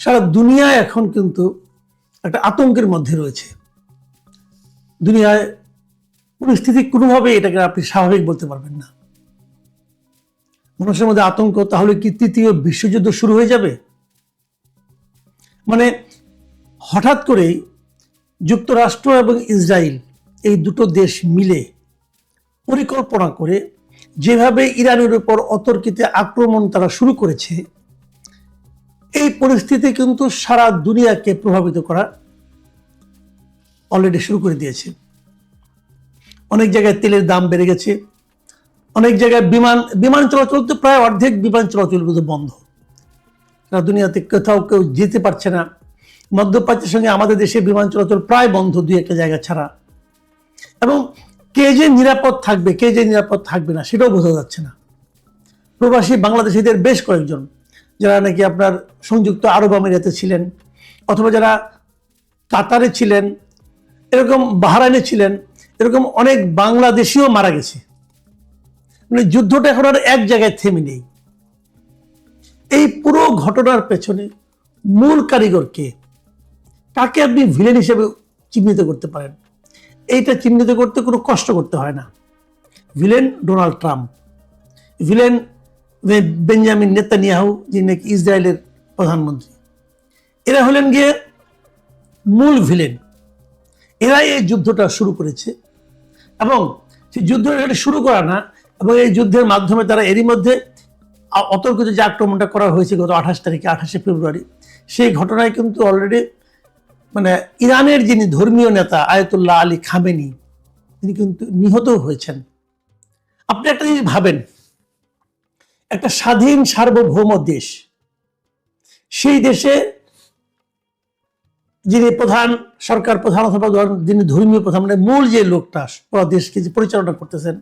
সারা দুনিয়া এখন কিন্তু একটা আতঙ্কের মধ্যে রয়েছে। দুনিয়ায় পরিস্থিতি কোনোভাবে এটাকে আপনি স্বাভাবিক বলতে পারবেন না। মানুষের মধ্যে আতঙ্ক, তাহলে কি তৃতীয় বিশ্বযুদ্ধ শুরু হয়ে যাবে? মানে হঠাৎ করেই যুক্তরাষ্ট্র এবং ইসরায়েল এই দুটো দেশ মিলে পরিকল্পনা করে যেভাবে ইরানের উপর অতর্কিতে আক্রমণ তারা শুরু করেছে, এই পরিস্থিতি কিন্তু সারা দুনিয়াকে প্রভাবিত করা অলরেডি শুরু করে দিয়েছে। অনেক জায়গায় তেলের দাম বেড়ে গেছে, অনেক জায়গায় বিমান চলাচল তো প্রায় অর্ধেক বিমান চলাচল কিন্তু বন্ধ। সারা দুনিয়াতে কোথাও কেউ যেতে পারছে না। মধ্যপ্রাচ্যের সঙ্গে আমাদের দেশে বিমান চলাচল প্রায় বন্ধ, দুই একটা জায়গা ছাড়া। এবং কে যে নিরাপদ থাকবে, কে যে নিরাপদ থাকবে না, সেটাও বোঝা যাচ্ছে না। প্রবাসী বাংলাদেশিদের বেশ কয়েকজন, যারা নাকি আপনার সংযুক্ত আরব আমিরাতে ছিলেন, অথবা যারা কাতারে ছিলেন, এরকম বাহরাইনে ছিলেন, এরকম অনেক বাংলাদেশিও মারা গেছে। মানে যুদ্ধটা এখন আর এক জায়গায় থেমে নেই। এই পুরো ঘটনার পেছনে মূল কারিগর কে? কাকে আপনি ভিলেন হিসেবে চিহ্নিত করতে পারেন? এইটা চিহ্নিত করতে কোনো কষ্ট করতে হয় না। Villain Donald Trump, villain Benjamin Netanyahu, যিনি নাকি ইসরায়েলের প্রধানমন্ত্রী। এরা হলেন গিয়ে মূল ভিলেন। এরাই এই যুদ্ধটা শুরু করেছে, এবং সেই যুদ্ধটা শুরু করা না, এবং এই যুদ্ধের মাধ্যমে তারা এরই মধ্যে অতর্কিত যে আক্রমণটা করা হয়েছে গত 28 ফেব্রুয়ারি, সেই ঘটনায় কিন্তু অলরেডি মানে ইরানের যিনি ধর্মীয় নেতা আয়াতুল্লাহ আলী খামেনি, তিনি কিন্তু নিহত হয়েছেন। আপনি একটা জিনিস ভাবেন, একটা স্বাধীন সার্বভৌম দেশ, সেই দেশে যিনি প্রধান সরকার প্রধান অথবা যিনি ধর্মীয় প্রধান, মানে মূল যে লোকটা পুরো দেশকে যে পরিচালনা করতেছেন,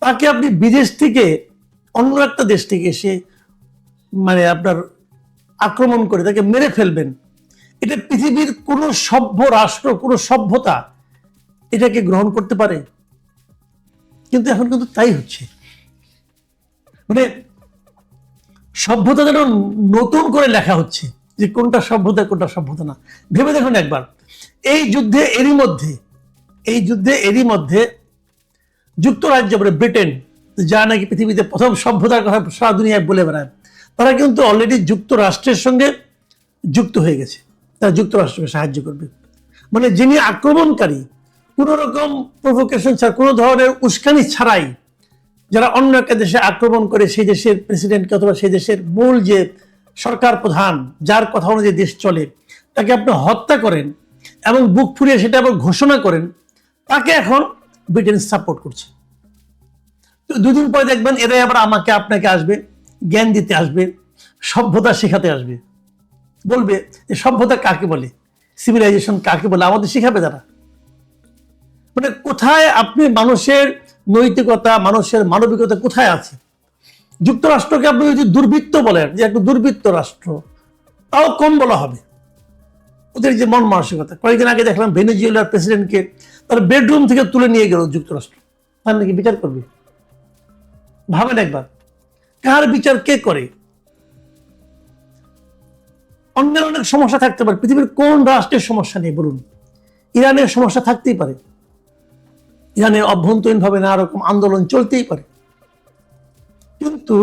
তাকে আপনি বিদেশ থেকে অন্য একটা দেশ থেকে এসে মানে আপনার আক্রমণ করে তাকে মেরে ফেলবেন, এটা পৃথিবীর কোনো সভ্য রাষ্ট্র, কোনো সভ্যতা এটাকে গ্রহণ করতে পারে? কিন্তু এখন কিন্তু তাই হচ্ছে। মানে সভ্যতা যেন নতুন করে লেখা হচ্ছে, যে কোনটা সভ্যতা কোনটা সভ্যতা না। ভেবে দেখুন একবার, এই যুদ্ধে এরই মধ্যে যুক্তরাজ্য, ব্রিটেন, যা নাকি পৃথিবীতে প্রথম সভ্যতার কথা সারা দুনিয়ায় বলে বেড়ায়, তারা কিন্তু অলরেডি যুক্তরাষ্ট্রের সঙ্গে যুক্ত হয়ে গেছে। তারা যুক্তরাষ্ট্রকে সাহায্য করবে। মানে যিনি আক্রমণকারী, কোন রকম প্রভোকেশন ছাড়া, কোনো ধরনের উস্কানি ছাড়াই যারা অন্য একটা দেশে আক্রমণ করে, সেই দেশের প্রেসিডেন্টকে অথবা সেই দেশের মূল যে সরকার প্রধান, যার কথা অনুযায়ী দেশ চলে, তাকে আপনি হত্যা করেন এবং বুক ফুরিয়ে সেটা আবার ঘোষণা করেন, তাকে এখন ব্রিটেন সাপোর্ট করছে। তো দুদিন পরে দেখবেন এরাই আবার আমাকে আপনাকে আসবে, জ্ঞান দিতে আসবে, সভ্যতা শেখাতে আসবে, বলবে যে সভ্যতা কাকে বলে, সিভিলাইজেশন কাকে বলে, আমাদের শিখাবে তারা। মানে কোথায় আপনি মানুষের নৈতিকতা, মানুষের মানবিকতা কোথায় আছে? যুক্তরাষ্ট্রকে আপনি যদি দুর্বৃত্ত বলেন, যে একটা দুর্বৃত্ত রাষ্ট্র, তাও কম বলা হবে। ওদের যে মন মানসিকতা, কয়েকদিন আগে দেখলাম ভেনেজুয়েলার প্রেসিডেন্টকে তার বেডরুম থেকে তুলে নিয়ে গেল যুক্তরাষ্ট্র, তার নাকি বিচার করবে। ভাবেন একবার, কার বিচার কে করে? অন্যের অনেক সমস্যা থাকতে পারে, পৃথিবীর কোন রাষ্ট্রের সমস্যা নেই বলুন? ইরানের সমস্যা থাকতেই পারে, ইরানের অভ্যন্তরীণ ভাবে নানা রকম আন্দোলন চলতেই পারে, কিন্তু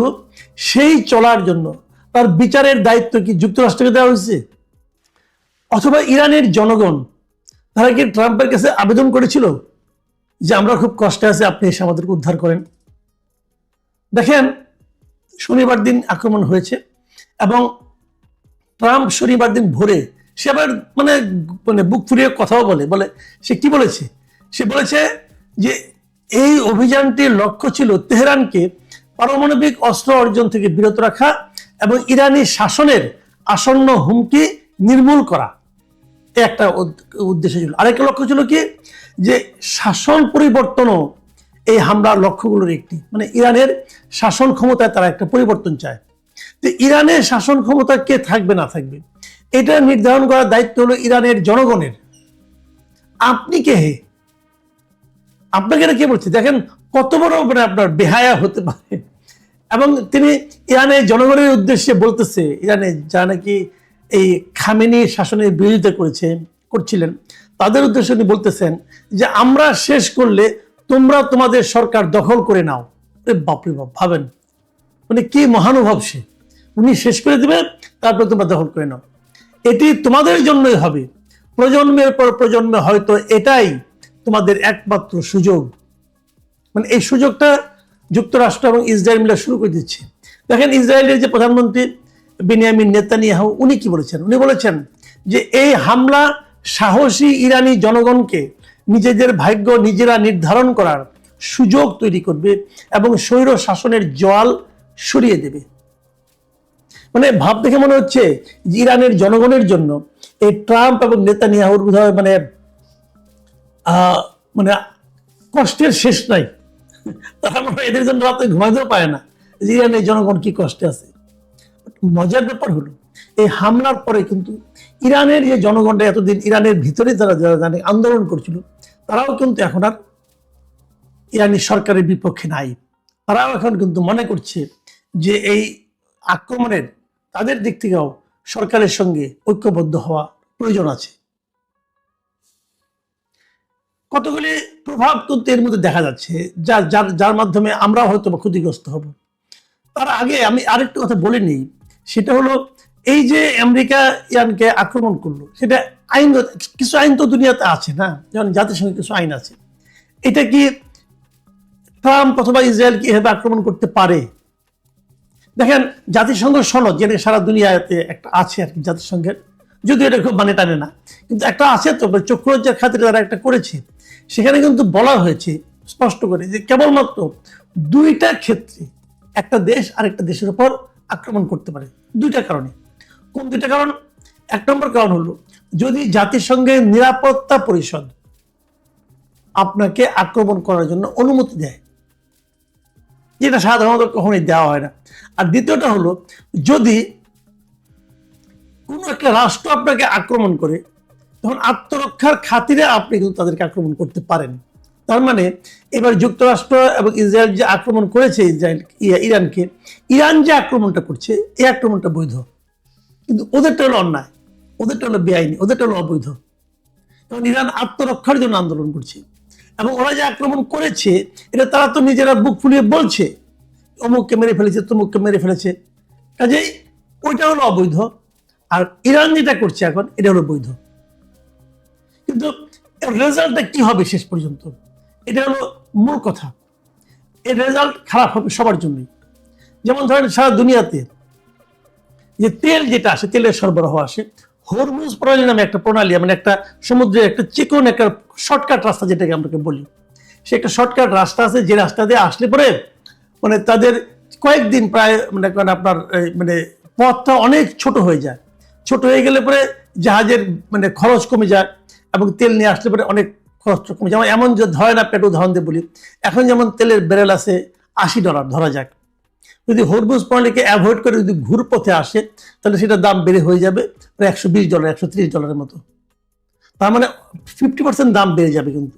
সেই চলার জন্য তার বিচারের দায়িত্ব কি যুক্তরাষ্ট্রকে দেওয়া হয়েছে? অথবা ইরানের জনগণ, তারা কি ট্রাম্পের কাছে আবেদন করেছিল যে আমরা খুব কষ্টে আছি, আপনি এসে আমাদেরকে উদ্ধার করেন? দেখেন, শনিবার দিন আক্রমণ হয়েছে, এবং ট্রাম্প শনিবার দিন ভোরে সে আবার মানে বুক ফুরিয়ে কথাও বলে সে কি বলেছে? সে বলেছে যে এই অভিযানটির লক্ষ্য ছিল তেহরানকে পারমাণবিক অস্ত্র অর্জন থেকে বিরত রাখা এবং ইরানি শাসনের আসন্ন হুমকি নির্মূল করা। একটা উদ্দেশ্য ছিল। আরেকটা লক্ষ্য ছিল কি, যে শাসন পরিবর্তনও এই হামলার লক্ষ্যগুলোর একটি। মানে ইরানের শাসন ক্ষমতায় তারা একটা পরিবর্তন চায়। তো ইরানের শাসন ক্ষমতা কে থাকবে না থাকবে, এটা নির্ধারণ করার দায়িত্ব হলো ইরানের জনগণের। আপনি কে? আপনাকে কে বলছে? দেখেন কত বড় আপনার বেহায়া হতে পারে। এবং তিনি ইরানের জনগণের উদ্দেশ্যে বলতেছে, ইরানে যা নাকি এই খামেনি শাসনের বিরোধিতা করছিলেন, তাদের উদ্দেশ্যে উনি বলতেছেন যে আমরা শেষ করলে তোমরা তোমাদের সরকার দখল করে নাও। বাপরে বাপ, ভাবেন মানে কি মহানুভব সে। উনি শেষ করে দিবে, তারপরে তোমরা দখল করে নাও। এটি তোমাদের জন্যই হবে, প্রজন্মের পর প্রজন্মে হয়তো এটাই তোমাদের একমাত্র সুযোগ। মানে এই সুযোগটা যুক্তরাষ্ট্র এবং ইসরায়েল মিলে শুরু করে দিচ্ছে। দেখেন ইসরায়েলের যে প্রধানমন্ত্রী বেনিয়ামিন নেতানিয়াহু, উনি কি বলেছেন? উনি বলেছেন যে এই হামলা সাহসী ইরানি জনগণকে নিজেদের ভাগ্য নিজেরা নির্ধারণ করার সুযোগ তৈরি করবে এবং স্বৈর শাসনের জল সরিয়ে দেবে। মানে ভাব দেখে মনে হচ্ছে যে ইরানের জনগণের জন্য এই ট্রাম্প এবং নেতানিয়াহুর বোধহয় মানে মানে কষ্টের শেষ নাই। তারা এদের জন্য রাতে ঘুমাতেও পায় না যে ইরানের জনগণ কি কষ্টে আছে। মজার ব্যাপার হলো এই হামলার পরে কিন্তু ইরানের যে জনগণটা এতদিন ইরানের ভিতরে যারা যারা আন্দোলন করছিল, তারাও কিন্তু এখন আর ইরানি সরকারের বিপক্ষে নাই। তারাও এখন কিন্তু মনে করছে যে এই আক্রমণের তাদের দিক থেকেও সরকারের সঙ্গে ঐক্যবদ্ধ হওয়া প্রয়োজন আছে। কতগুলি প্রভাব কিন্তু এর মধ্যে দেখা যাচ্ছে যার মাধ্যমে আমরা হয়তো ক্ষতিগ্রস্ত হব। তার আগে আমি আরেকটু কথা বলে নিই, সেটা হলো এই যে আমেরিকা ইরানকে আক্রমণ করলো, সেটা আইন, কিছু আইন তো দুনিয়াতে আছে না, যেমন জাতিসংঘের কিছু আইন আছে। এটা কি ট্রাম্প অথবা ইসরায়েল কি এভাবে আক্রমণ করতে পারে? দেখেন জাতিসংঘ সনদ, যেটা সারা দুনিয়াতে একটা আছে আর কি জাতিসংঘের, যদিও এটা খুব মানে টানে না, কিন্তু একটা আছে তো, চক্ররাজ্যের খাতিরে তারা একটা করেছে। সেখানে কিন্তু বলা হয়েছে স্পষ্ট করে যে কেবলমাত্র দুইটা ক্ষেত্রে একটা দেশ আরেকটা দেশের উপর আক্রমণ করতে পারে, দুইটা কারণে। কোন দুইটা কারণ? এক নম্বর কারণ হলো যদি জাতিসংঘের নিরাপত্তা পরিষদ আপনাকে আক্রমণ করার জন্য অনুমতি দেয়, যেটা সাধারণত কখনোই দেওয়া হয় না। আর দ্বিতীয়টা হলো যদি কোনো একটা রাষ্ট্র আপনাকে আক্রমণ করে, তখন আত্মরক্ষার খাতিরে আপনি কিন্তু তাদেরকে আক্রমণ করতে পারেন। তার মানে এবার যুক্তরাষ্ট্র এবং ইসরায়েল যে আক্রমণ করেছে ইরানকে, ইরান যে আক্রমণটা করছে এই আক্রমণটা বৈধ, কিন্তু ওদেরটা হলো অন্যায়, ওদেরটা হলো বেআইনি, ওদেরটা হলো অবৈধ। কারণ ইরান আত্মরক্ষার জন্য আন্দোলন করছে এবং ওরা যে আক্রমণ করেছে এটা তারা তো নিজেরা বুক ফুলিয়ে বলছে অমুককে মেরে ফেলেছে, তমুককে মেরে ফেলেছে, কাজেই ওইটা হলো অবৈধ। আর ইরান যেটা করছে এখন এটা হলো বৈধ। কিন্তু রেজাল্টটা কি হবে শেষ পর্যন্ত, এটা হলো মূল কথা। এর রেজাল্ট খারাপ হবে সবার জন্যই। যেমন ধরেন সারা দুনিয়াতে যে তেল যেটা আসে, তেলের সরবরাহ আসে, হরমুজ প্রণালী নামে একটা প্রণালী, মানে একটা সমুদ্রের একটা চিকন একটা শর্টকাট রাস্তা যেটাকে আমরা বলি, সে একটা শর্টকাট রাস্তা আছে, যে রাস্তা দিয়ে আসলে পরে মানে তাদের কয়েকদিন প্রায় মানে আপনার মানে পথটা অনেক ছোট হয়ে যায়। ছোট হয়ে গেলে পরে জাহাজের মানে খরচ কমে যায় এবং তেল নিয়ে আসলে পরে অনেক খরচ কমে যায়। যেমন এমন যে ধরে না, পেট উদাহরণ দিয়ে বলি, এখন যেমন তেলের ব্যারেল আছে $80 ধরা যাক, যদি হরমুজ প্রণালীকে অ্যাভয়েড করে যদি ঘুর পথে আসে তাহলে সেটার দাম বেড়ে হয়ে যাবে প্রায় $120, $130 মতো। তার মানে 50% দাম বেড়ে যাবে। কিন্তু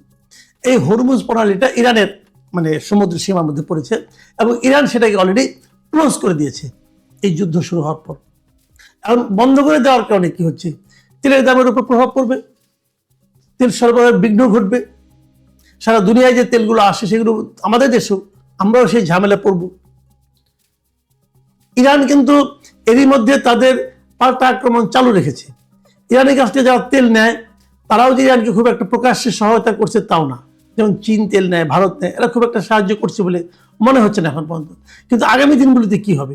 এই হরমুজ প্রণালীটা ইরানের মানে সমুদ্র সীমার মধ্যে পড়েছে এবং ইরান সেটাকে অলরেডি ক্লোজ করে দিয়েছে এই যুদ্ধ শুরু হওয়ার পর। এখন বন্ধ করে দেওয়ার কারণে কি হচ্ছে, তেলের দামের উপর প্রভাব পড়বে, তেল সরবরাহের বিঘ্ন ঘটবে। সারা দুনিয়ায় যে তেলগুলো আসে সেগুলো আমাদের দেশেও আমরাও সেই ঝামেলা পড়ব। ইরান কিন্তু এরই মধ্যে তাদের পাল্টা আক্রমণ চালু রেখেছে। ইরানের কাছ থেকে যারা তেল নেয় তারাও যে ইরানকে খুব একটা প্রকাশ্যে সহায়তা করছে তাও না। যেমন চীন তেল নেয়, ভারত নেয়, এরা খুব একটা সাহায্য করছে বলে মনে হচ্ছে না এখন পর্যন্ত। কিন্তু আগামী দিনগুলিতে কি হবে?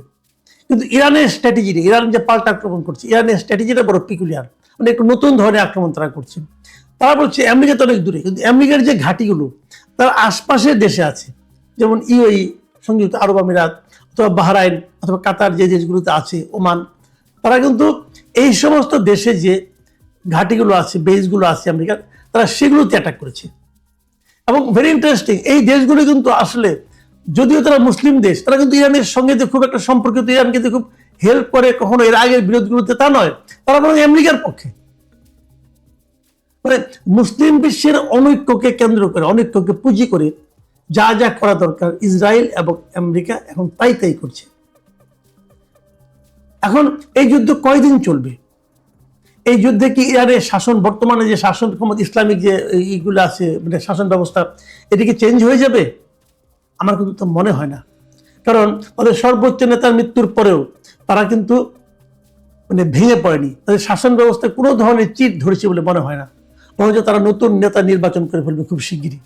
কিন্তু ইরানের স্ট্র্যাটেজিটা, ইরান যে পাল্টা আক্রমণ করছে, ইরানের স্ট্র্যাটেজিটা বড় পিকুলিয়ার, মানে একটু নতুন ধরনের আক্রমণ তারা করছে। তারা বলছে আমেরিকা তো অনেক দূরে, কিন্তু আমেরিকার যে ঘাঁটিগুলো তার আশপাশের দেশে আছে, যেমন ইউএই, সংযুক্ত আরব আমিরাত, অথবা বাহরাইন, অথবা কাতার, যে দেশগুলোতে আছে, ওমান, তারা কিন্তু এই সমস্ত দেশে যে ঘাঁটিগুলো আছে, বেসগুলো আছে আমেরিকার, তারা সেগুলোতে অ্যাটাক করেছে। এবং ভেরি ইন্টারেস্টিং, এই দেশগুলো কিন্তু আসলে যদিও তারা মুসলিম দেশ, তারা কিন্তু ইরানের সঙ্গে যে খুব একটা সম্পর্কিত, ইরানকে যে খুব হেল্প করে কখনো এর আগের বিরোধগুলোতে তা নয়, তারা বরং আমেরিকার পক্ষে। মানে মুসলিম বিশ্বের অনৈক্যকে কেন্দ্র করে, অনৈক্যকে পুঁজি করে যা যা করা দরকার ইসরায়েল এবং আমেরিকা এখন তাই করছে। এখন এই যুদ্ধ কয়দিন চলবে এই যুদ্ধে কি ইরানের শাসন, বর্তমানে যে শাসন ক্ষমতা, ইসলামিক যে এইগুলো আছে, মানে শাসন ব্যবস্থা, এটা কি চেঞ্জ হয়ে যাবে? আমার কিন্তু তো মনে হয় না। কারণ ওদের সর্বোচ্চ নেতার মৃত্যুর পরেও তারা কিন্তু মানে ভেঙে পড়েনি, তাদের শাসন ব্যবস্থায় কোনো ধরনের চিট ধরেছে বলে মনে হয় না। বরঞ্চ তারা নতুন নেতা নির্বাচন করে ফেলবে খুব শিগগিরই।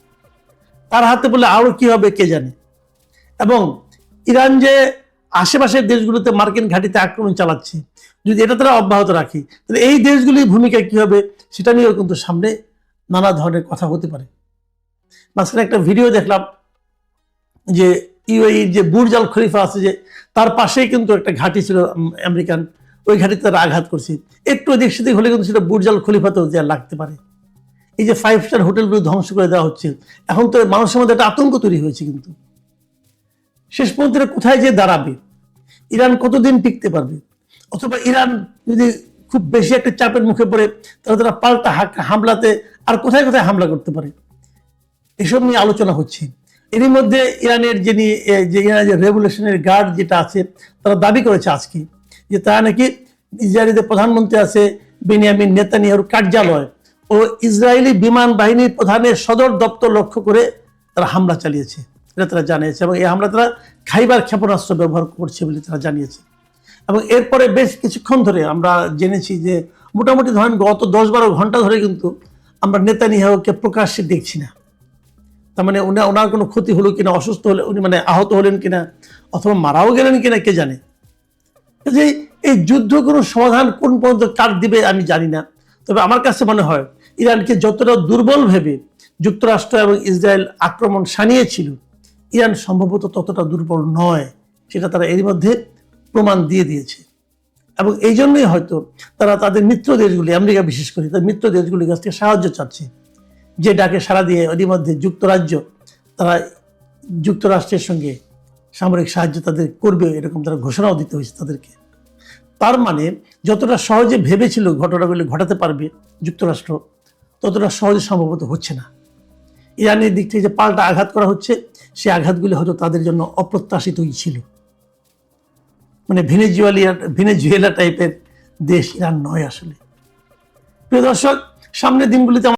তার হাতে বলে আরো কি হবে কে জানে। এবং ইরান যে আশেপাশের দেশগুলোতে মার্কিন ঘাঁটিতে আক্রমণ চালাচ্ছে, যদি এটা তারা অব্যাহত রাখে, তাহলে এই দেশগুলির ভূমিকা কি হবে সেটা নিয়েও কিন্তু সামনে নানা ধরনের কথা হতে পারে। মাঝখানে একটা ভিডিও দেখলাম যে ইউএইর যে বুর্জ আল খলিফা আছে, যে তার পাশেই কিন্তু একটা ঘাঁটি ছিল আমেরিকান, ওই ঘাঁটিতে তারা আঘাত করছে। একটু এদিক সেদিক হলে কিন্তু সেটা বুর্জ আল খলিফাতেও যা লাগতে পারে। এই যে 5 স্টার হোটেলগুলো ধ্বংস করে দেওয়া হচ্ছে, এখন তো মানুষের মধ্যে একটা আতঙ্ক তৈরি হয়েছে। কিন্তু শেষ পর্যন্ত কোথায় যে দাঁড়াবে, ইরান কতদিন টিকতে পারবে, অথবা ইরান যদি খুব বেশি একটা চাপের মুখে পড়ে তাহলে তারা পাল্টা হামলাতে আর কোথায় কোথায় হামলা করতে পারে, এসব নিয়ে আলোচনা হচ্ছে। এরই মধ্যে ইরানের যে ইরানের রেভলিউশনারি গার্ড যেটা আছে, তারা দাবি করেছে আজকে যে তারা নাকি ইসরায়েলের প্রধানমন্ত্রী আছে বেনিয়ামিন নেতানিয়াহুর কার্যালয় ও ইসরায়েলি বিমান বাহিনীর প্রধানের সদর দপ্তর লক্ষ্য করে তারা হামলা চালিয়েছে, এটা তারা জানিয়েছে। এবং এই হামলা তারা খাইবার ক্ষেপণাস্ত্র ব্যবহার করছে বলে তারা জানিয়েছে। এবং এরপরে বেশ কিছুক্ষণ ধরে আমরা জেনেছি যে মোটামুটি ধরেন গত 10-12 ঘন্টা ধরে কিন্তু আমরা নেতানিয়াহুকে প্রকাশ্যে দেখছি না। তার মানে ওনার কোনো ক্ষতি হলো কিনা, অসুস্থ হলে উনি মানে আহত হলেন কিনা, অথবা মারাও গেলেন কিনা কে জানে। যে এই যুদ্ধ কোনো সমাধান কোন পর্যন্ত কার দিবে আমি জানি না। তবে আমার কাছে মনে হয় ইরানকে যতটা দুর্বল ভেবে যুক্তরাষ্ট্র এবং ইসরায়েল আক্রমণ শানিয়েছিল, ইরান সম্ভবত ততটা দুর্বল নয়, সেটা তারা এরই মধ্যে প্রমাণ দিয়ে দিয়েছে। এবং এই জন্যই হয়তো তারা তাদের মিত্র দেশগুলি, আমেরিকা বিশেষ করে তাদের মিত্র দেশগুলির কাছ থেকে সাহায্য চাচ্ছে, যে ডাকে সাড়া দিয়ে এরই মধ্যে যুক্তরাজ্য তারা যুক্তরাষ্ট্রের সঙ্গে সামরিক সাহায্য তাদের করবে এরকম তারা ঘোষণাও দিতে হয়েছে তাদেরকে। তার মানে যতটা সহজে ভেবেছিল ঘটনাগুলি ঘটাতে পারবে যুক্তরাষ্ট্র, ততটা সহজে সম্ভবত হচ্ছে না। ইরানের দিক থেকে যে পাল্টা আঘাত করা হচ্ছে, সেই আঘাতগুলি হয়তো তাদের জন্য অপ্রত্যাশিতই ছিল। মানে ভেনেজুয়েলা টাইপের দেশ ইরান নয় আসলে। প্রিয় দর্শক, সামনের দিনগুলিতে